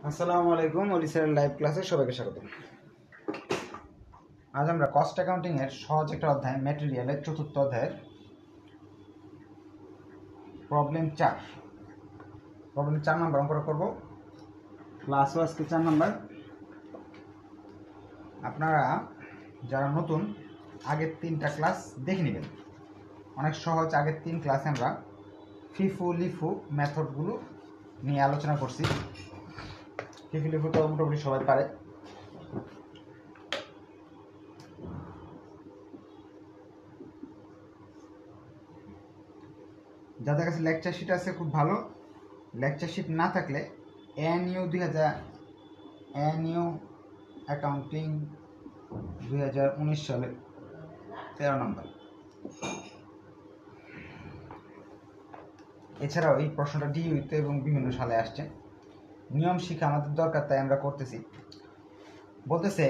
আসসালামু আলাইকুম, অলি স্যারের লাইভ ক্লাসে সবাইকে স্বাগত। আজ আমরা কস্ট অ্যাকাউন্টিং এর সহজ একটা অধ্যায় ম্যাটেরিয়ালের চতুর্থ অধ্যায়ের প্রবলেম 4 নম্বর অঙ্কটা করব। ক্লাসও আজকে 4 নম্বর। আপনারা যারা নতুন আগের 3টা ক্লাস দেখে নেবেন, অনেক সহজ। আগের 3 ক্লাসে আমরা ফিফু লিফু মেথডগুলো নিয়ে আলোচনা করছি। ফিফু লিফু তো মোটামুটি সবাই পারে। যাদের কাছে লেকচার শিট আছে খুব ভালো, লেকচার শিট না থাকলে এনইউ অ্যাকাউন্টিং 2019 সালে 13 নম্বর। এছাড়াও এই প্রশ্নটা ডিইউতে এবং বিভিন্ন সালে আসছে। নিয়ম শিখা আমাদের দরকার, তাই আমরা করতেছি। বলতেছে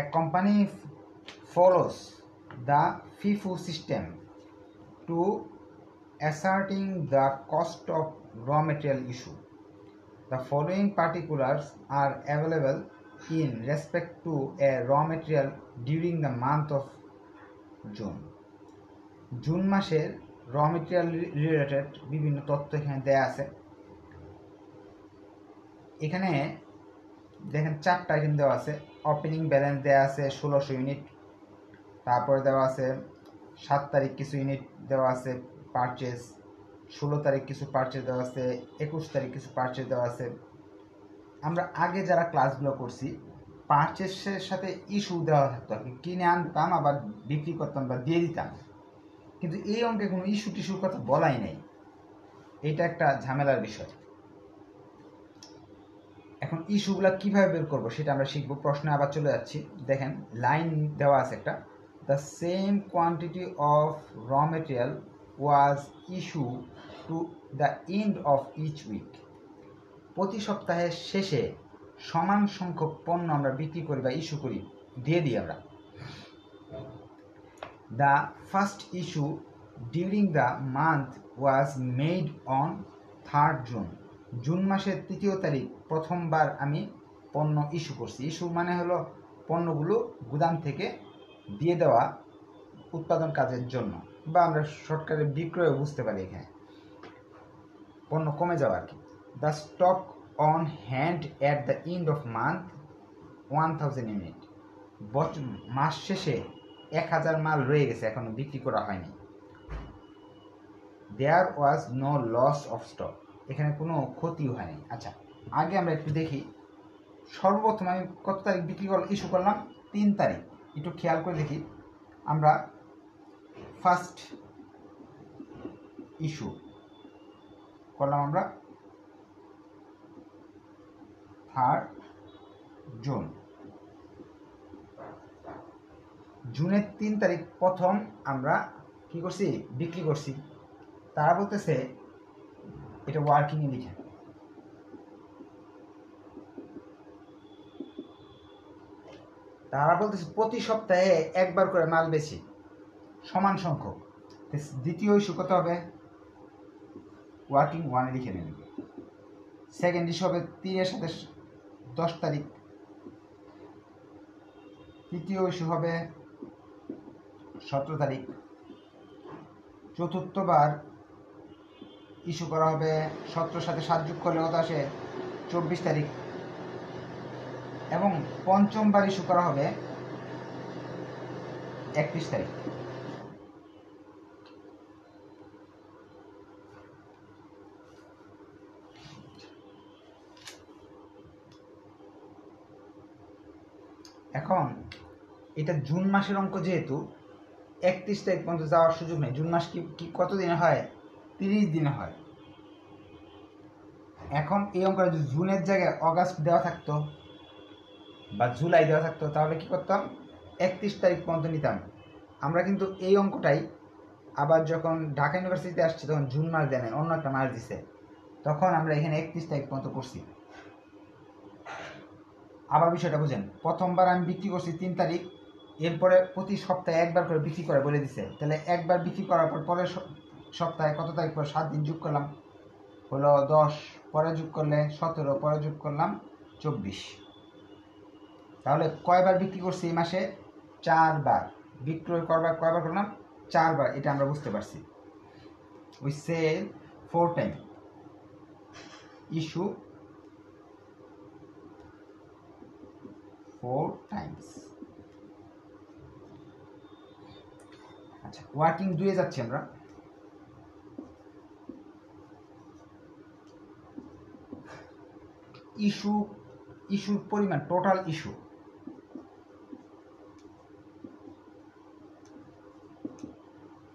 a company follows the FIFO system to asserting the cost of raw material issue. The following particulars are available in respect to a raw material during the month of June. June মাসের র material related বিভিন্ন তথ্য এখানে দেয়া আছে। এখানে দেখেন 4টা আইটেম দেওয়া আছে। ওপেনিং ব্যালেন্স দেওয়া আছে 1600 ইউনিট। তারপরে দেওয়া আছে 7 তারিখ কিছু ইউনিট দেওয়া আছে পারচেজ, 16 তারিখ কিছু পারচেজ দেওয়া আছে, 21 তারিখ কিছু পারচেজ দেওয়া আছে। আমরা আগে যারা ক্লাসগুলো করছি পারচেজের সাথে ইস্যু দেওয়া থাকতো, আর কি কিনে আনতাম আবার বিক্রি করতাম বা দিয়ে দিতাম, কিন্তু এই অঙ্কে কোনো ইস্যু টিস্যুর কথা বলাই নেই। এটা একটা ঝামেলার বিষয়। এখন ইস্যুগুলো কীভাবে বের করবো সেটা আমরা শিখবো। প্রশ্নে আবার চলে যাচ্ছি। দেখেন লাইন দেওয়া আছে একটা, the same quantity of raw material was issue to the end of each week. প্রতি সপ্তাহের শেষে সমান সংখ্যক পণ্য আমরা বিক্রি করি বা ইস্যু করি, দিয়ে দিই আমরা। The first issue during the month was made on 3rd June. June মাসের 3 তারিখ প্রথমবার আমি পণ্য ইস্যু করছি। ইস্যু মানে হলো পণ্যগুলো গুদাম থেকে দিয়ে দেওয়া উৎপাদন কাজের জন্য, বা আমরা শর্টকাটে বিক্রয় বুঝতে পারি। এখানে পণ্য কমে যাওয়া আর কি। The stock on hand at the end of month 1000 unit. মাস শেষে 1000 মাল রয়ে গেছে, এখনো বিক্রি করা হয়নি। There was no loss of stock. এখানে কোনো ক্ষতিও হয়নি। আচ্ছা, আগে আমরা একটু দেখি। সর্বপ্রথম আমি কত তারিখ বিক্রি ইস্যু করলাম? 3 তারিখ। একটু খেয়াল করে দেখি। আমরা ফার্স্ট ইস্যু করলাম আমরা 3rd জুন। জুনের 3 তারিখ প্রথম আমরা কি করছি? বিক্রি করছি। তারা বলতেছে এটা ওয়ার্কিংয়ে লিখে, তারা বলতেছে প্রতি সপ্তাহে একবার করে মাল বেশি সমান সংখ্যক। দ্বিতীয় ইস্যু কত হবে? ওয়ার্কিং 1 লিখে নেবেন। সেকেন্ড ইস্যু হবে 3-এর সাথে 10 তারিখ। তৃতীয় ইস্যু হবে 17 তারিখ। চতুর্থবার ইস্যু করা হবে 17 সাথে 7 যোগ করলে কত আসে? 24 তারিখ। এবং পঞ্চমবার ইস্যু করা হবে 31 তারিখ। এখন এটা জুন মাসের অঙ্ক, যেহেতু 31 তারিখ পর্যন্ত যাওয়ার সুযোগ নেই। জুন মাস কি কত দিনে হয়? 30 দিনে হয়। এখন এই অঙ্কটা যদি জুনের জায়গায় অগাস্ট দেওয়া থাকতো বা জুলাই দেওয়া থাকতো, তাহলে কি করতাম? 31 তারিখ পর্যন্ত নিতাম। আমরা কিন্তু এই অঙ্কটাই আবার যখন ঢাকা ইউনিভার্সিটিতে আসছি তখন জুন মাস দেয় নাই, অন্য একটা মাস দিছে, তখন আমরা এখানে 31 তারিখ পর্যন্ত করছি। আবার বিষয়টা বুঝেন। প্রথমবার আমি বিক্রি করছি 3 তারিখ, এরপরে প্রতি সপ্তাহে একবার করে বিক্রি করে বলে দিছে। তাহলে একবার বিক্রি করার পর পরের সপ্তাহে কত তারিখ পর 7 দিন যোগ করলাম, হলো 10, পরে যোগ করলে 17, পরে যোগ করলাম 24। তাহলে কয়বার বিক্রি করছি এই মাসে? 4 বার। বিক্রয় কয়বার করলাম? 4 বার। এটা আমরা বুঝতে পারছি। We sell 4 time, issue 4 times. আচ্ছা, ওয়ার্কিং 2 এ যাচ্ছি আমরা। ইস্যুর পরিমাণ, টোটাল ইস্যু।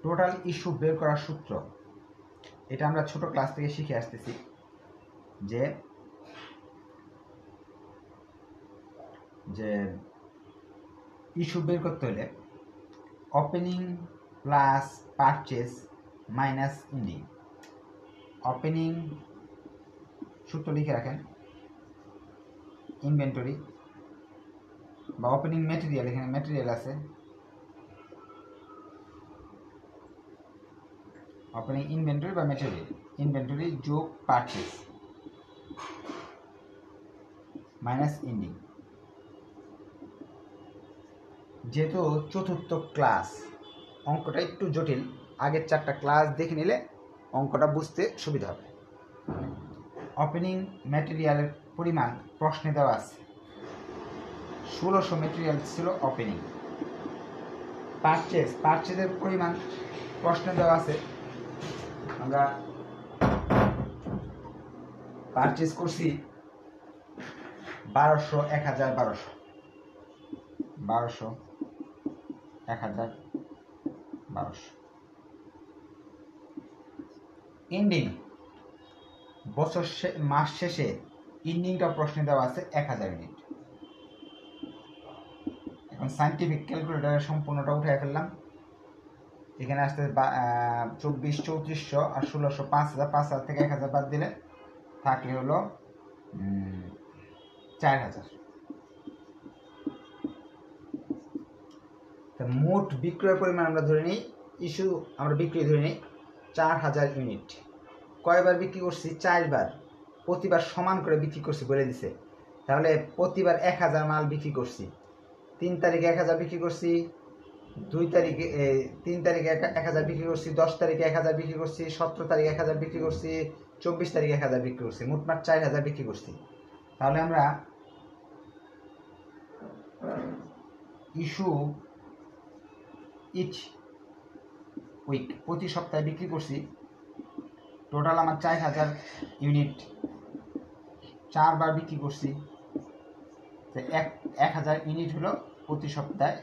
টোটাল ইস্যু বের করার সূত্র, এটা আমরা ছোট ক্লাস থেকে শিখে আসতেছি যে ইস্যু বের করতে হলে opening plus purchase minus ending. Opening সূত্র লিখে রাখেন, ইনভেন্টরি বা ওপেনিং ম্যাটেরিয়াল, এখানে ম্যাটেরিয়াল আছে, ওপেনিং ইনভেন্টরি বা ম্যাটেরিয়াল, ইনভেন্টরি যোগ পারচেজ মাইনাস এন্ডিং। যেহেতু চতুর্থ ক্লাস, অঙ্কটা একটু জটিল, আগের 4টা ক্লাস দেখে নিলে অঙ্কটা বুঝতে সুবিধা হবে। ওপেনিং ম্যাটেরিয়ালের পরিমাণ প্রশ্নে দেওয়া আছে, 1600 ম্যাটেরিয়াল ছিল ওপেনিং। পারচেজের পরিমাণ প্রশ্নে দেওয়া আছে, আমরা পারচেজ করছি 1200, 1000, 1200, 1200, 1000, 1200। এন্ডিং, মাস শেষে এন্ডিংটা প্রশ্নে দেওয়া আছে 1000 ইউনিট। এখন সায়েন্টিফিক ক্যালকুলেটরে সম্পূর্ণটা উঠে ফেললাম। এখানে আসতে 24, 3400 আর 1600, 5000, 5000 থেকে 1000 বাদ দিলে থাকলে হলো 4000। মোট বিক্রয়ের পরিমাণ আমরা ধরে নিই, ইস্যু আমরা বিক্রি ধরে নিই 4000 ইউনিট। কয়বার বিক্রি করছি? 4 বার। প্রতিবার সমান করে বিক্রি করছি বলে দিছে, তাহলে প্রতিবার 1000 মাল বিক্রি করছি। 3 তারিখে 1000 বিক্রি করছি, 3 তারিখে 1000 বিক্রি করছি, 10 তারিখে 1000 বিক্রি করছি, 17 তারিখে 1000 বিক্রি করছি, 24 তারিখে 1000 বিক্রি করছি, মোটমাট 4000 বিক্রি করছি। তাহলে আমরা ইস্যু ইচ উইক, প্রতি সপ্তাহে বিক্রি করছি। টোটাল আমার 4000 ইউনিট, 4 বার বিক্রি করছি, 1000 ইউনিট হলো প্রতি সপ্তাহে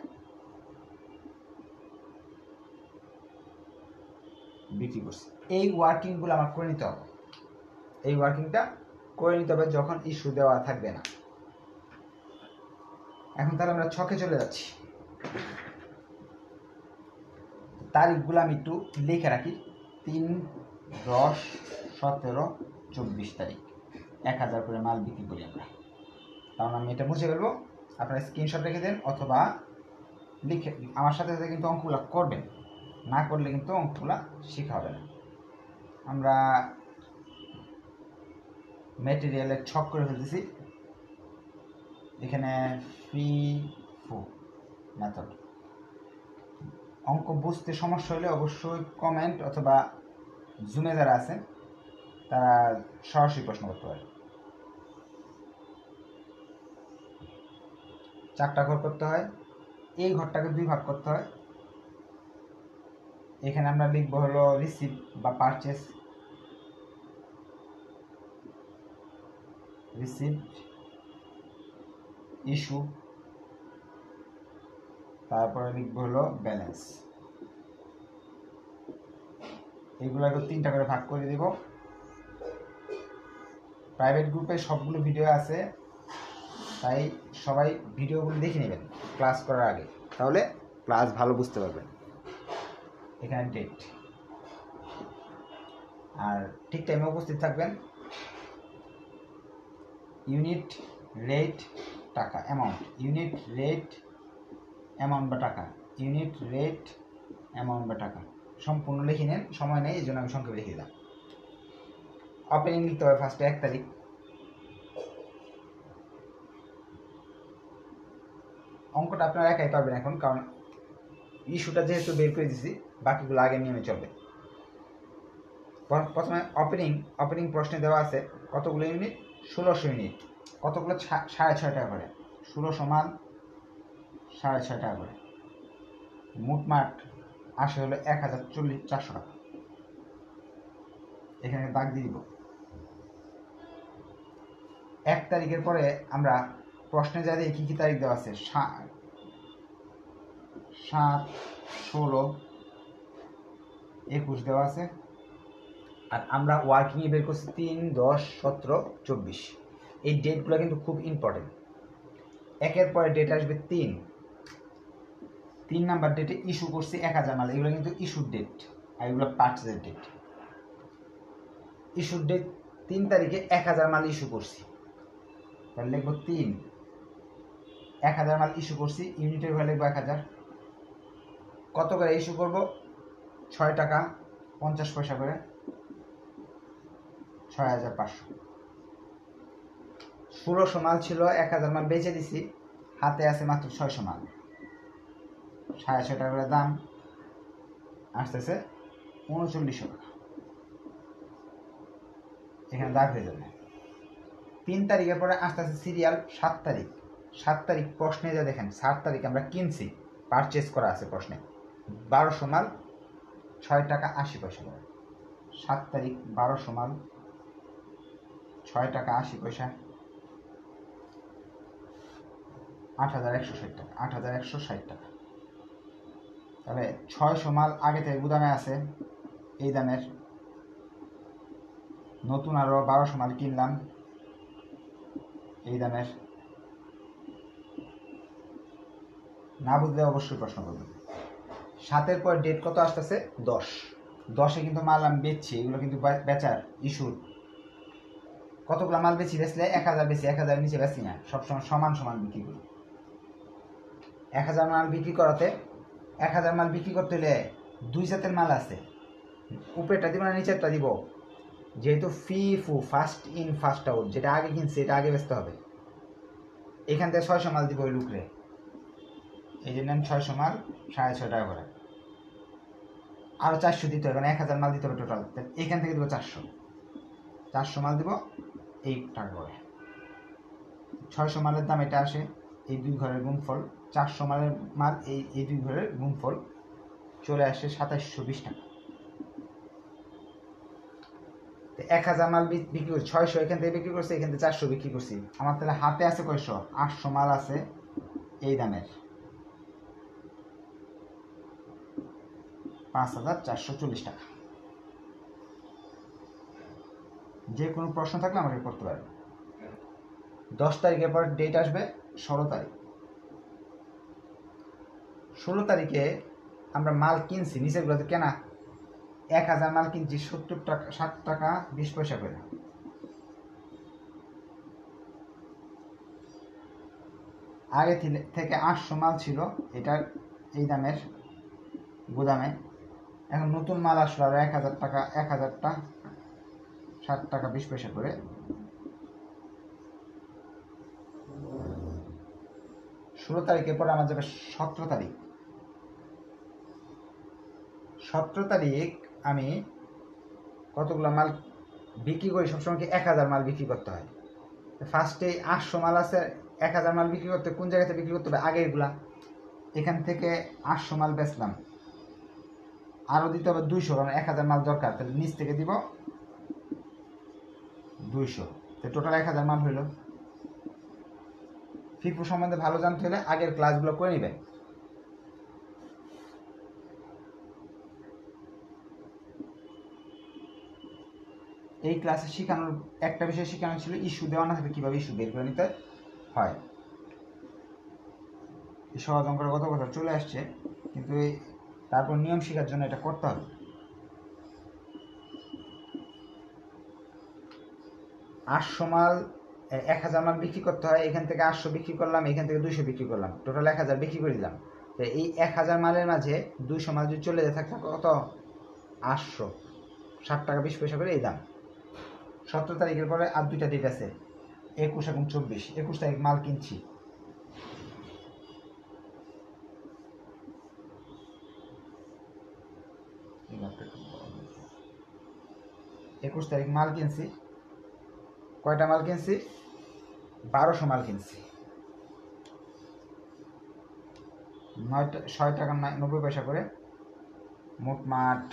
বিক্রি করছি। এই ওয়ার্কিংগুলো আমার করে নিতে হবে, এই ওয়ার্কিংটা করে নিতে হবে যখন ইস্যু দেওয়া থাকবে না। এখন তাহলে আমরা ছকে চলে যাচ্ছি। তারিখগুলো আমি একটু লিখে রাখি, 3, 10, 17, 24 তারিখ 1000 করে মাল বিক্রি করি আমরা। কারণ আমি এটা মুছে ফেলবো, আপনারা স্ক্রিনশট রেখে দেন অথবা লিখে আমার সাথে সাথে কিন্তু অঙ্কগুলো করবেন, না করলে কিন্তু অঙ্কগুলো শেখা হবে না। আমরা ম্যাটেরিয়ালের ছক করে ফেলতেছি, এখানে FIFO মেথড। অঙ্ক বুঝতে সমস্যা হলে অবশ্যই কমেন্ট অথবা জুমে যারা আছেন তারা সরাসরি প্রশ্ন করতে পারে। 4টা ঘর করতে হয়, এই ঘরটাকে 2 ভাগ করতে হয়। এখানে আমরা লিখবো হলো রিসিভ বা পারচেস, রিসিভ, ইস্যু, তারপরে লিখবো হলো ব্যালেন্স। এগুলোকে 3টা করে ভাগ করে দিব। প্রাইভেট গ্রুপে সবগুলো ভিডিও আছে, তাই সবাই ভিডিওগুলো দেখে নেবেন ক্লাস করার আগে, তাহলে ক্লাস ভালো বুঝতে পারবেন। এখানে ডেট, আর ঠিক টাইমে উপস্থিত থাকবেন। ইউনিট, রেট, টাকা, অ্যামাউন্ট, ইউনিট, রেট, অ্যামাউন্ট বা টাকা, ইউনিট, রেট, অ্যামাউন্ট বা টাকা সম্পূর্ণ লিখে নেন, সময় নেই এই জন্য আমি সংক্ষেপে লিখে দিলাম। ওপেনিং লিখতে হবে ফার্স্টে 1 তারিখ, অঙ্কটা আপনারা একাই পারবেন এখন, কারণ ইস্যুটা যেহেতু বের করে দিছি, বাকিগুলো আগের নিয়মে চলবে। প্রথমে ওপেনিং প্রশ্নে দেওয়া আছে কতগুলো ইউনিট, 1600 ইউনিট, কতগুলো 6.5 টাকা করে, 1600 মান 6.5 টাকা করে, মোটমাট আসে হলো 1040-400 টাকা। এখানে দাগ দিয়ে দিব। 1 তারিখের পরে আমরা প্রশ্নে যা দিয়ে কি তারিখ দেওয়া আছে, 7, 16, 21 দেওয়া আছে। আর আমরা ওয়ার্কিংয়ে বের করছি 3, 10, 17, 24। এই ডেটগুলো কিন্তু খুব ইম্পর্টেন্ট। একের পরে ডেট আসবে 3 নাম্বার ডেটে ইস্যু করছি 1000 মাল, এগুলো কিন্তু ইস্যুর ডেট, আর এগুলো পার্চেজের ডেট। ইস্যুর ডেট 3 তারিখে 1000 মাল ইস্যু করছি, তাহলে লিখবো 3, 1000 মাল ইস্যু করছি, ইউনিটের ভ্যালু লিখবো 1000। কত করে ইস্যু করব, 6 টাকা 50 পয়সা করে, 6500। 1600 মাল ছিল, 1000 মাল বেচে দিছি, হাতে আছে মাত্র 600 মাল, 6.5 টাকা করে দাম, আসতেছে 3900 টাকা। এখানে দাগ হয়ে যাবে। 3 তারিখের পরে আসতেছে সিরিয়াল 7 তারিখ। 7 তারিখ প্রশ্নে যা দেখেন, 7 তারিখ আমরা কিনছি, পারচেস করা আছে প্রশ্নে, 1200 মাল 6 টাকা 80 পয়সা করে। 7 তারিখ 1200 মাল 6 টাকা 80 পয়সা, 8160 টাকা, 8160 টাকা। তাহলে 600 মাল আগে থেকে গুদামে আছে এই দামের, নতুন আরো 1200 মাল কিনলাম এই দামের। না বুঝলে অবশ্যই প্রশ্ন করবেন। 7-এর পর ডেট কত আসতেছে, 10। 10-এ কিন্তু মাল আমি বেচছি, এগুলো কিন্তু বেচার ইস্যুর। কতগুলো মাল বেচলে 1000 বেশি, 1000 নিচে বেশি না, সবসময় সমান সমান বিক্রি করি। 1000 মাল বিক্রি করাতে, 1000 মাল বিক্রি করতে হলে 2 জাতের মাল আছে, উপরেরটা দিব না নিচেরটা দিব, যেহেতু ফার্স্ট ইন ফার্স্ট আউট, যেটা আগে কিনছে এটা আগে বেচতে হবে। এখান থেকে 600 মাল দিব ওই লুকরে, এই জন্য 600 মাল 6.5 টাকা করে, আরো 400 দিতে হবে, 1000 মাল দিতে হবে টোটাল। এখান থেকে দিব 400 মাল দিব এই টাকা করে। 600 মালের দাম এটা আসে, এই 2 ঘরের গুণফল, 400 মালের মাল এই 2 ঘরের গুণফল চলে আসে 2720 টাকা। 1000 মাল বিক্রি করছি, 600 এখান থেকে বিক্রি করছি, এখান থেকে 400 বিক্রি করছি, আমার তাহলে হাতে আছে কয়শো, 800 মাল আছে এই দামের, 5440 টাকা। যে কোনো প্রশ্ন থাকলে আমাকে করতে পারেন। 10 তারিখের পর ডেট আসবে 16 তারিখ। 16 তারিখে আমরা মাল কিনছি, নিচেরগুলোতে কেনা 1000 মাল কিনছি 70 টাকা 60 টাকা 20 পয়সা করে। আগে থেকে 800 মাল ছিল এটার এই দামের গুদামে, এখন নতুন মাল আসলো আর 1000 টাকা, 1000টা 60 টাকা 20 পয়সা করে। 16 তারিখের পরে আমার যাবে 17 তারিখ। 17 তারিখ আমি কতগুলো মাল বিক্রি করি, সবসময় কি 1000 মাল বিক্রি করতে হয়। ফার্স্টে 800 মাল আছে, 1000 মাল বিক্রি করতে কোন জায়গাতে বিক্রি করতে হবে, আগেরগুলা। এখান থেকে 800 মাল বেচলাম, আরও দিতে হবে 200, কারণ 1000 মাল দরকার, তাহলে নিচ থেকে দিব 200, তো টোটাল 1000 মাল হইল। ফিফো সম্বন্ধে ভালো জানতে হলে আগের ক্লাসগুলো করে নেবেন। এই ক্লাসে শেখানোর একটা বিষয় শেখানো ছিল ইস্যু দেওয়া না থাকলে কীভাবে ইস্যু বের করে নিতে হয়। এই সহজ অঙ্কের কত কথা চলে আসছে, কিন্তু তারপর নিয়ম শেখার জন্য এটা করতে হবে। আটশো মাল 1000 মাল বিক্রি করতে হয়, এখান থেকে 800 বিক্রি করলাম, এখান থেকে 200 বিক্রি করলাম, টোটাল 1000 বিক্রি করে দিলাম। তো এই 1000 মালের মাঝে 200 মাল যদি চলে থাকে কত, 860 টাকা 20 পয়সা করে এই দাম। 17 তারিখের পরে আর 2টা ডেট আছে, 21 এবং 24। 21 তারিখ মাল কিনছি, 21 তারিখ মাল কিনছি, কয়টা মাল কিনছি? 1200 মাল কিনছি, 6 টাকা 90 পয়সা করে, মোটমাট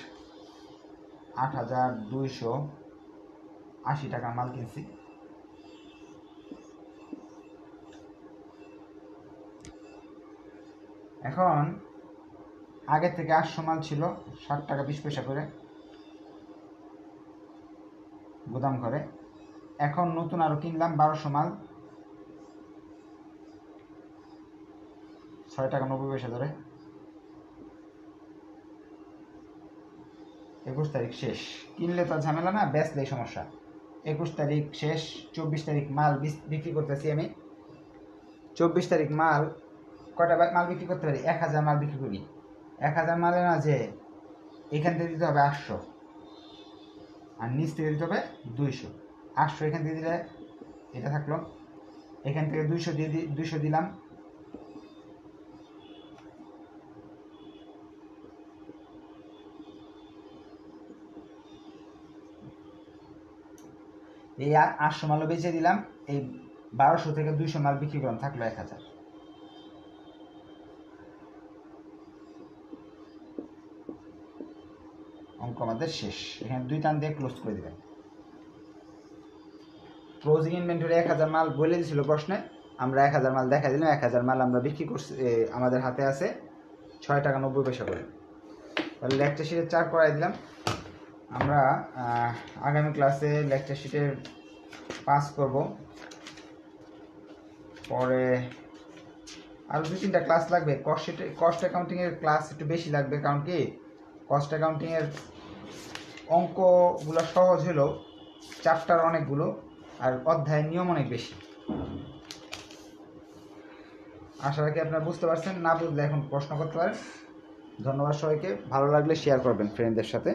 8280 টাকা মাল কিনছি। এখন আগে থেকে 800 মাল ছিল 60 টাকা 20 পয়সা করে গোদাম ঘরে, এখন নতুন আরো কিনলাম 1200 মাল 6 টাকা 90 পয়সা ধরে। 21 তারিখ শেষ, কিনলে তো ঝামেলা না, বেচলেই সমস্যা। 21 তারিখ শেষ, 24 তারিখ মাল বিক্রি করতেছি আমি। 24 তারিখ মাল কয়টা মাল বিক্রি করতে পারি? 1000 মাল বিক্রি করি। 1000 মালের মাঝে এখান থেকে দিতে হবে 800, আর নিচ থেকে দিতে হবে 200। 800 এখান থেকে দিলে এটা থাকলো, এখান থেকে 200 দিয়ে 200 দিলাম, এই 800 মালও বেচে দিলাম, এই 1200 থেকে 200 মাল বিক্রি করলাম, থাকলো 1000। অঙ্ক আমাদের শেষ, এখানে 2 টান দিয়ে ক্লোজ করে দিবেন। ক্লোজিং ইনভেন্টরি 1000 মাল বলে দিয়েছিল প্রশ্নে, আমরা 1000 মাল দেখা দিলাম। 1000 মাল আমরা বিক্রি করছি, আমাদের হাতে আছে 6 টাকা 90 পয়সা করে। তাহলে লেকচার শিটের 4 করাই দিলাম। আমরা আগামী ক্লাসে লেকচার শিটের 5 করব, পরে আরও 2-3টা ক্লাস লাগবে। কস্ট অ্যাকাউন্টিংয়ের ক্লাস একটু বেশি লাগবে, কারণ কি কস্ট অ্যাকাউন্টিংয়ের অঙ্কগুলো সহজ হলেও চ্যাপ্টার অনেকগুলো আর অধ্যায়ের নিয়ম অনেক বেশি। আশা রাখি আপনারা বুঝতে পারছেন, না বুঝলে এখন প্রশ্ন করতে পারেন। ধন্যবাদ সবাইকে, ভালো লাগলে শেয়ার করবেন ফ্রেন্ডদের সাথে।